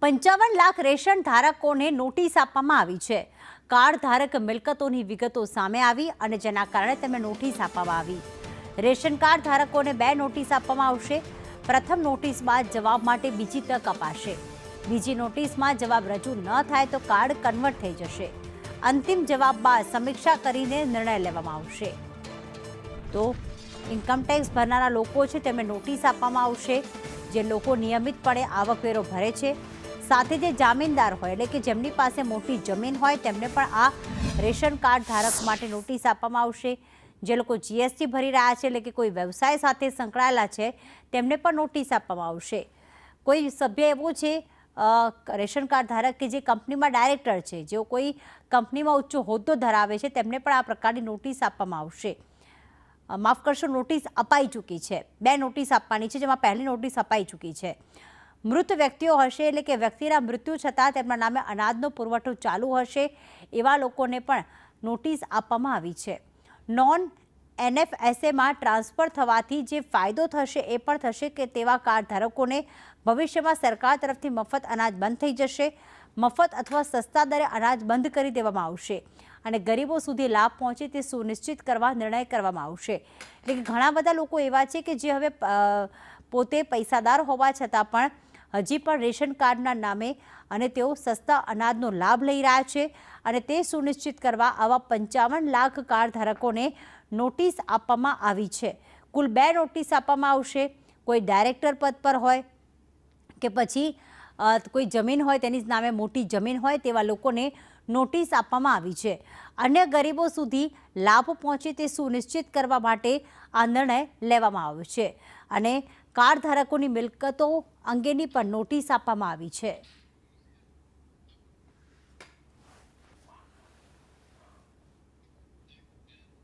₹55 lakh ration ધારકોને notice આપવામાં આવી છે। કાર્ડ ધારક મિલકતોની વિગતો સામે આવી અને જેના કારણે તેમને નોટિસ આપવામાં આવી। રેશન કાર્ડ ધારકોને 2 નોટિસ આપવામાં આવશે। પ્રથમ નોટિસ બાદ જવાબ માટે બીજી તક અપાશે। બીજી નોટિસમાં જવાબ રજૂ ન થાય તો કાર્ડ કન્વર્ટ થઈ જશે। અંતિમ જવાબ બાદ સમીક્ષા કરીને નિર્ણય લેવામાં આવશે। તો ઇન્કમટેક્સ ભરનારા લોકો છે તેમને નોટિસ આપવામાં આવશે। જે લોકો નિયમિતપણે આવકવેરો ભરે છે, સાથે જે જામીનદાર હોય એટલે કે જેમની પાસે મોટી જમીન હોય તેમને પણ આ રેશન કાર્ડ ધારક માટે નોટિસ આપવામાં આવશે। જે લોકો જીએસટી ભરી રહ્યા છે એટલે કે કોઈ વ્યવસાય સાથે સંકળાયેલા છે તેમને પણ નોટિસ આપવામાં આવશે। કોઈ સભ્ય એવો છે રેશન કાર્ડ ધારક કે જે કંપનીમાં ડાયરેક્ટર છે, જેઓ કોઈ કંપનીમાં ઉચ્ચ હોદ્દો ધરાવે છે તેમને પણ આ પ્રકારની નોટિસ આપવામાં આવશે। માફ કરશો, નોટિસ અપાઈ ચૂકી છે। 2 નોટિસ આપવાની છે, જેમાં પહેલી નોટિસ અપાઈ ચૂકી છે। મૃત વ્યક્તિઓ હશે એટલે કે વ્યક્તિના મૃત્યુ છતાં તેમના નામે અનાજનો પુરવઠો ચાલુ હશે એવા લોકોને પણ નોટિસ આપવામાં આવી છે। નોન એનએફએસએમાં ટ્રાન્સફર થવાથી જે ફાયદો થશે એ પણ થશે કે તેવા કાર્ડ ધારકોને ભવિષ્યમાં સરકાર તરફથી મફત અનાજ બંધ થઈ જશે। મફત અથવા સસ્તા દરે અનાજ બંધ કરી દેવામાં આવશે અને ગરીબો સુધી લાભ પહોંચે તે સુનિશ્ચિત કરવા નિર્ણય કરવામાં આવશે। એટલે કે ઘણા બધા લોકો એવા છે કે જે હવે પોતે પૈસાદાર હોવા છતાં પણ હજી પણ રેશન કાર્ડના નામે અને તેઓ સસ્તા અનાજનો લાભ લઈ રહ્યા છે અને તે સુનિશ્ચિત કરવા આવા 55 લાખ કાર્ડ ધારકોને નોટિસ આપવામાં આવી છે। કુલ 2 નોટિસ આપવામાં આવશે। કોઈ ડાયરેક્ટર પદ પર હોય કે પછી કોઈ જમીન હોય, તેની નામે મોટી જમીન હોય તેવા લોકોને નોટિસ આપવામાં આવી છે। અન્ય ગરીબો સુધી લાભ પહોંચે તે સુનિશ્ચિત કરવા માટે આ નિર્ણય લેવામાં આવ્યો છે અને કાર્ડ ધારકોની મિલકતો અંગેની પણ નોટિસ આપવામાં આવી છે।